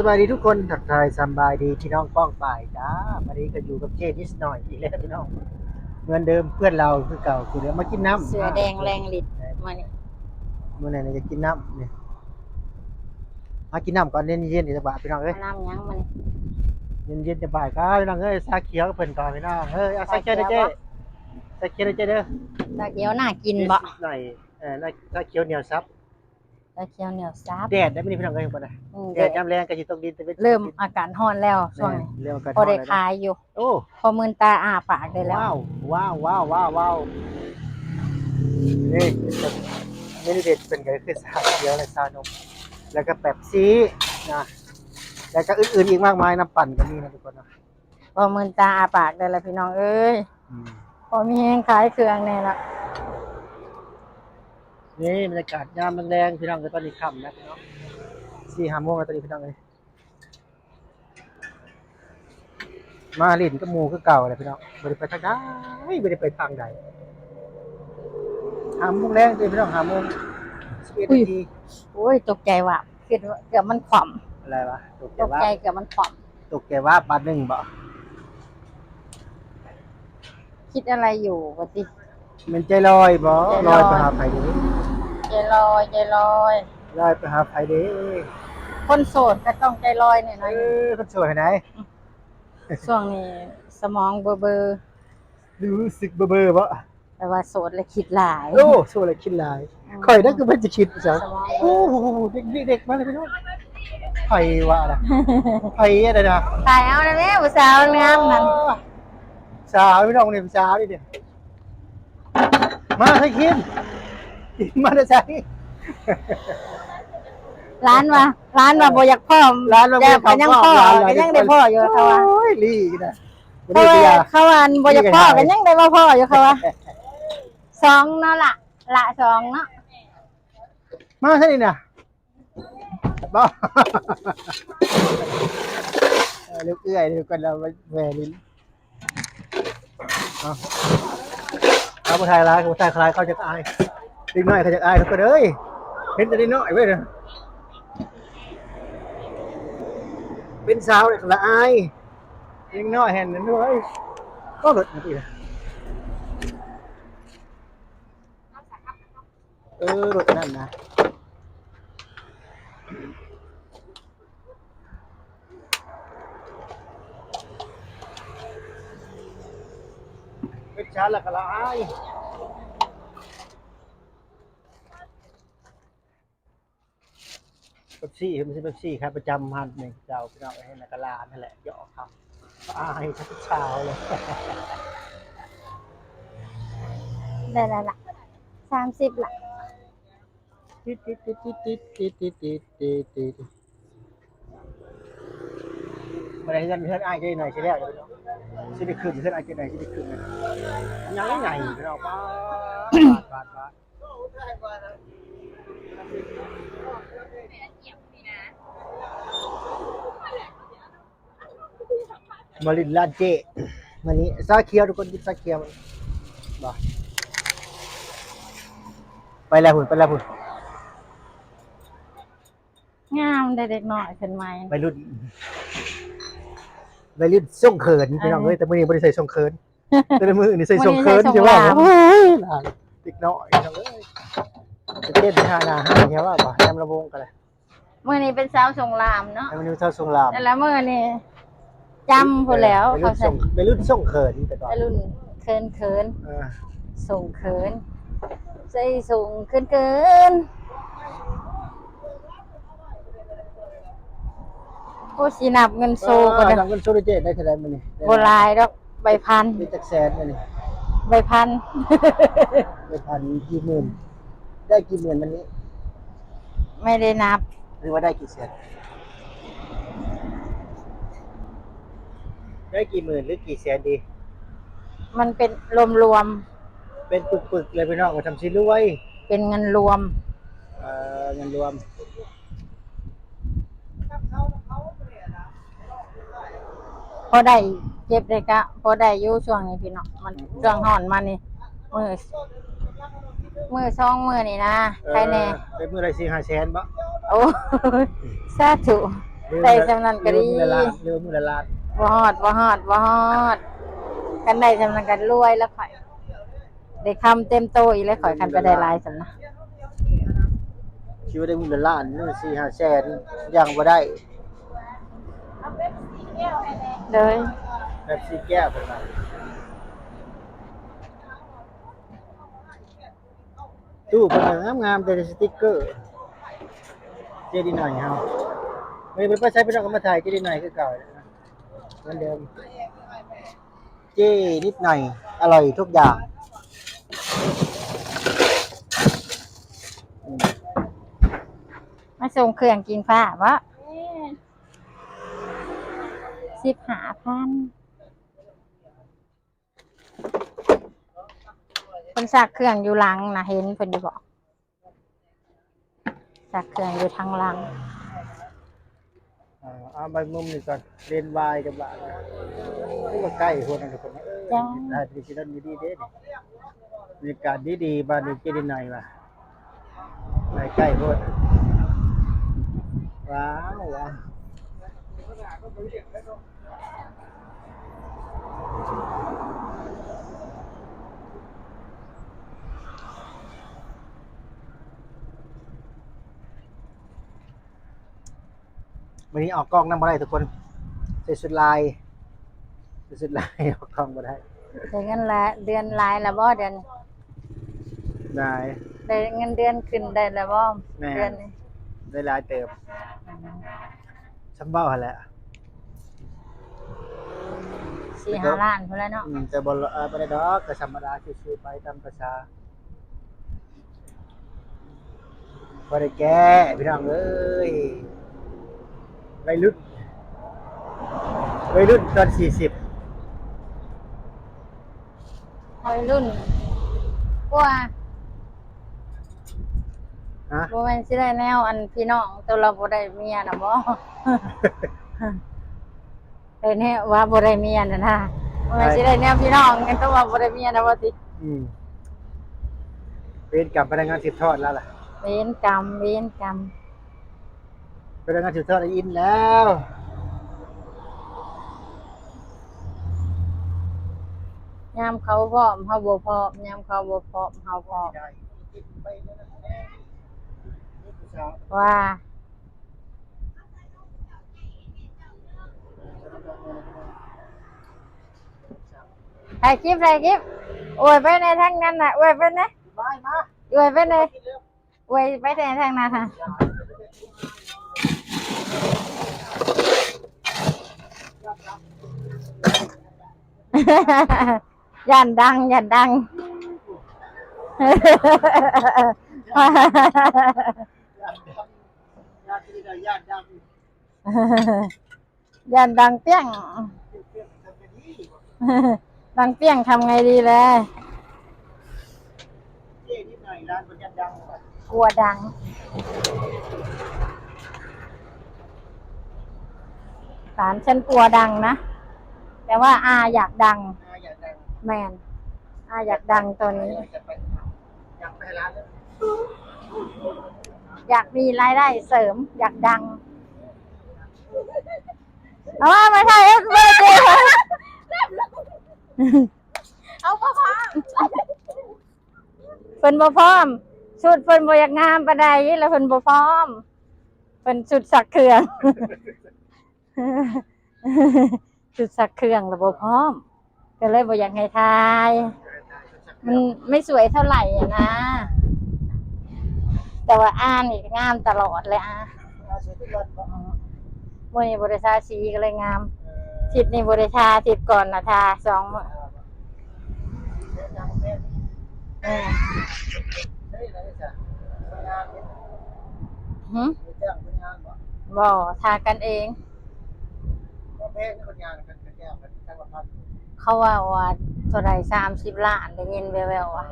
สบายดีทุกคนทักทายสบายดีพี่น้องป้องป่ายจ้าวันนี้ก็อยู่กับเจนิสหน่อยอีกแล้วพี่น้องเหมือนเดิมเพื่อนเราคือเก่าคือเดี๋ยวมากินน้ำเสือแดงแรงฤทธิ์มานี่เมื่อไหร่จะกินน้ำเนี่ยมากินน้ำก่อนเย็นเย็นจะบ่ายพี่น้องเอ้ยน้ำยังมานี่เย็นจะบ่ายก็พี่น้องเอ้ยชาเขียวเพิ่นก่อนพี่น้องเฮ้ยเอาชาเขียวเด้อเจ๊ชาเขียวเด้อเจ๊เด้อตาเขียวน่ากินบ่หน่อยชาเขียวเหนียวซับตาเขียวเหนียวซับแดดได้ไม่ได้พี่น้องเอ้ยบ่ได้แดดยามแรงก็สิตกดินแต่เริ่มอากาศร้อนแล้วช่วงนี้พอได้คลายอยู่โอ้พอมืนตาอ้าปากได้แล้วว้าวนี่เมนูเด็ดเป็นก็คือชาเขียวและชานมแล้วก็แป๊บซี่นะแล้วก็อื่นๆอีกมากมายน้ำปั่นก็มีนะทุกคนนะพอมืนตาอ้าปากได้แล้วพี่น้องเอ้ยพอมีแห้งขายเครื่องแน่ละนี่บรรยากาศยามแรงๆพี่น้องก็ตอนนี้ค่ำนะพี่น้อง4-5 โมงแล้วตอนนี้พี่น้องเลยมาเล่นกับหมู่คือเก่าเลยพี่น้องบ่ได้ไปทางใดบ่ได้ไปทางใด5 โมงแรงพี่น้อง5 โมง11 นาทีโอ้ยตกใจว่ะเกือบมันขว่ำอะไรวะตกตกใจเกือบมันขว่ตกใจว่าปลาหนึ่งบ่ำคิดอะไรอยู่วะติมันใจลอยบ่ลอยไปหาไผเด้ใจลอยลอยไปหาไผเด้คนโสดก็ต้องใจลอยหน่อยคนสวยไหนช่วงนี้สมองเบอร์รู้สึกเบอร์บ่แต่ว่าโสดและคิดหลายโอ้สวยเลยคิดหลายข่อยนั่นคือเพิ่นจะคิดจังโอ้โหเด็กๆมาเลยพี่น้องไผว่าล่ะไผอะไรนะตายเอาแล้วแม่ผู้สาวงามนั่นสาวพี่น้องนี่สาวนี่เด้มาให้กินมาได้ใช่ร้านว่าบ่อยากพ่อร้านว่าบ่อยากพ่อยังพ่อก็ยังได้พ่ออยู่เขาว่าโอ้ยลีนะเขาว่าบ่อยากพ่อก็ยังได้มาพ่ออยู่เขาว่า2เนาะละ2เนาะมาใช่นี่น่ะบ่ลูกเอื้อยดูกันแล้วแหวลิ้นเอาผู้ชายร้ายผู้ชายคลายเขาจะอายดิ้งน้อยเขาจะอายทุกคนเอ้ยเห็นแต่ดิ้งน้อยเว้ยเป็นสาวเลยละอายดิ้งน้อยเห็นนั่นด้วยก็หลุดนะพี่หลุดนั่นนะเป็นชาละกะละอายเป๊ปซี่ไม่ใช่เป๊ปซี่ครับประจำพันหนึ่งเจ้าพี่น้องให้นักลานั่นแหละหยอกครับอายทุกเช้าเลยได้ละ30ละติดมาได้เงินเพื่อนอายใจหน่อยใช่แล้วสิได้ขึ้นเพื่อนอายใจหน่อยสิได้ขึ้นยังไงพี่น้องป้ามาลินลาเจวันนี้ซาเคียวทุกคนกินซาเคียวบ่ไปแล้วหุ่นงามได้เด็กน้อยขึ้นใหม่ไปรุ่นส่งเขินพี่น้องเอ้ยแต่มื้อนี้บ่ได้ใส่ส่งเขินแต่มื้อนี้ใส่ส่งเขินใช่ป่ะโอ้ยติ๊กน้อยพี่น้องเอ้ยเต้นท่าหน้าห้างใช่ป่ะบ่จำระวงกันเลยมื้อนี้เป็นสาวสงรามเนาะมื้อนี้สาวสงรามแล้วมื้อนี้จำพู้แล้วเขาใส่ไปรุ่นส่งเขินแต่ก่อนไปรุ่นเขินส่งเขินใส่ส่งเขินโอ้สินับเงินโซก็ได้นับเงินโซได้เจ๊ได้เท่าไหร่มื้อนี้บ่หลายดอกใบพันมีจักแสนมื้อนี้ใบพันกี่หมื่นได้กี่หมื่นวันนี้ไม่ได้นับหรือว่าได้กี่แสนได้กี่หมื่นหรือกี่แสนดีมันเป็นรวมเป็นปึกๆเลยพี่น้องก็ทำสิรวยเป็นเงินรวมเงินรวมพอได้เก็บได้กะพอได้อยู่ช่วงนี้พี่น้องมันเครื่องห่อนมานี่มือ2 มื้อนี่นะใครแน่ได้มื้อละ4-5 แสนบ่โอ้สาธุ ได้สำนันก็ดี เรือมือละล้าน บ่ฮอดบ่ฮอดบ่ฮอดกันได้สำนันกันรวยแล้วข่อยได้คำเต็มโตอีกแล้วข่อยคันไปได้หลายสำนัก คิดว่าได้มือละล้านนี่4-5แสนยังบ่ได้ เลย แบบสีแก้วเพิ่นว่าตู้เพิ่นก็งามๆแต่สติ๊กเกอร์เจดีหน่อยเฮาไม่ไปใช้พี่น้องก็มาถ่ายเจดีหน่อยคือเก่านะเหมือนเดิมเจนิดหน่อยอร่อยทุกอย่างอืม มาส่งเครื่องกินฟ้าวะ15,000คนสักเครื่องอยู่หลังนะเห็นเพิ่นอยู่บ่สักเครื่องอยู่ทางหลัง เอาใบมุมนี่ก่อนเรียนวายกับบ้านนี่ว่าใกล้คนนั้นทุกคนนะจ้าถ่ายดิจิทัลดีๆเด้นี่บรรยากาศดีๆบ้านนี้เจดีหน่อยว่ะใกล้ๆโพดว้าวว้าว วันนี้ออกกล้องนำบ่ได้ทุกคนใส่ชุดลายใส่ชุดลายออกกล้องบ่ได้ได้เงินละเดือนหลายแล้วบ่เดือน ได้ ได้เงินเดือนขึ้นได้แล้วบ่ แม่ เดือนนี้ ได้หลายเติบซ้ำเบ้าหั่นแหละ 4-5 ล้านพุ่นแล้วเนาะ แต่บ่ได้ดอกก็ธรรมดาชิวๆไปตามประชาบ่ได้แก้พี่น้องเอ้ยวัยรุ่นตอน40วัยรุ่นกว่า ฮะ บ่แม่นสิได้แนวอันพี่น้องตัวเราบ่ได้เมียน่ะบ่ ได้แนวว่าบ่ได้เมียน่ะนะบ่แม่นสิได้แนวพี่น้องกันตัวว่าบ่ได้เมียน่ะบ่ติ อืมเป็นกับพนักงานสืบทอดแล้วล่ะ เวรกรรมเวรกรรม พนักงานสืบทอดอินแล้ว ยามเขาพร้อมเฮาบ่พร้อมยามเขาบ่พร้อมเฮาพร้อมว่าถ่ายคลิปโอ้ยไปในทางนั้นน่ะโอ้ยไปนะ มามา โอ้ยไปในโอ้ยไปในทางนั้นค่ะ ย่านดังย่านดัง ญาติที่ได้ญาติ ย่านดังเปี้ยง ดังเปี้ยงทำไงดีเลย เจ๊นิดหน่อยร้านคนยันดัง กลัวดังสารฉันกลัวดังนะ แต่ว่าอาอยากดัง อยากดัง แมนอาอยากดังตัวนี้ อยากไปร้านเลย อยากมีรายได้เสริม อยากดัง เอาว่าไม่ใช่เอฟเบอร์เจเอาพ่อพร้อมเพิ่นบ่พร้อมชุดเพิ่นบ่อยากงามปานใดแล้วเพิ่นบ่พร้อมเพิ่นชุดสักเครื่อง ชุดสักเครื่องแล้วบ่พร้อมก็เลยบ่อยากให้ทาย มันไม่สวยเท่าไหร่อะนะ แต่ว่าอ่านนี่งามตลอดเลยอ่ะมื่อนี้บริษัทสีก็เลยงามทิศนี้บริษัททิศก่อนนะทา2 มื้อหืมบ่ทากันเอง เขาว่าเท่าไหร่30 ล้านได้ยินแว่วๆอ่ะ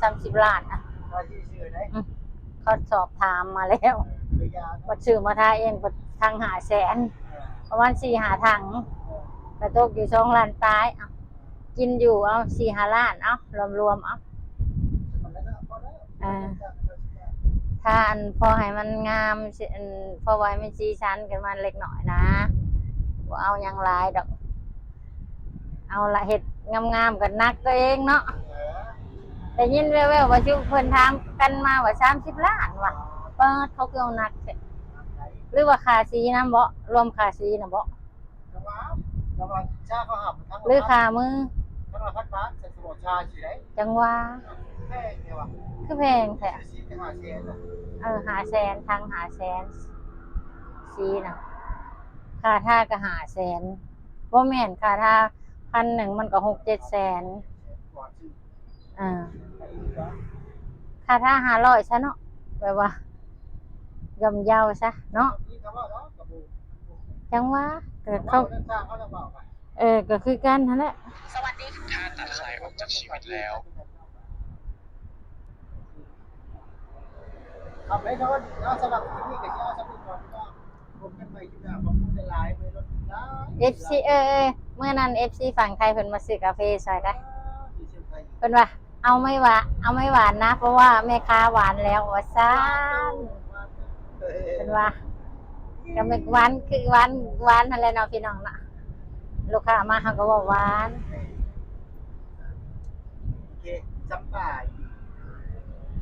30 ล้านอ่ะเขาสอบถามมาแล้วบัดซื้อมาทาเองบัดทาง500,000ประมาณ4-5 ถังกระตกอยู่2 ล้านปลายอ่ะกินอยู่เอา4-5 ล้านเอารวมๆเอาท ค่าอันพอให้มันงามสิอันพอไว้มันสีชั้นกันมาเล็กหน่อยนะบ่เอาหยังหลายดอก เอาละเฮ็ดงามๆกันนักตัวเองเนาะแต่ยินแว่วๆว่าชุเพิ่นถามกันมาว่า30ล้านว่ะเปิดเขาคือเอานักแท้หรือว่าค่าสีนำบ่รวมค่าสีน่ะบ่ ระวังชาเขาหับทั้ง หรือค่ามือ ทั้งพัดฟ้าใส่สมอชาสิได้ จังว่า แม่เนี่ยว่ะ คือแพงแท้ สีจังหวะเสียนะ 500,000ทาง500,000สีน่ะค่าท่าก็500,000บ่แม่นค่าท่า1,000มันก็6-7แสน ก่อนชื่อ อ่าค่าท่า500ซะเนาะแบบว่าย่อมเยาซะเนาะ นี่คำว่าเนาะกับบู จังว่าเกิด เขา เขา สร้างเขาจะบอกไป ก็คือกันนั่นแหละ ถ้าตัดสายออกจากชีวิตแล้ว ทำให้เขาว่าสำหรับที่นี่กับที่เอาสำหรับก่อนว่าผมกันไปที่น่ะผมพูดหลายไปรถได้ FC เมื่อนั้น FC ฝั่งไทยเพิ่นมาซื้อกาแฟซอยได้ ที่เชียงราย เพิ่นว่าเอาไม่หวานนะ เพราะว่าแม่ค้าหวานแล้วว่าซ่านเพิ่นว่าก็ไม่หวานคือหวานนั่นแหละเนาะพี่น้องเนาะลูกค้ามาเขาก็ว่าหวาน โอเคจำป่าย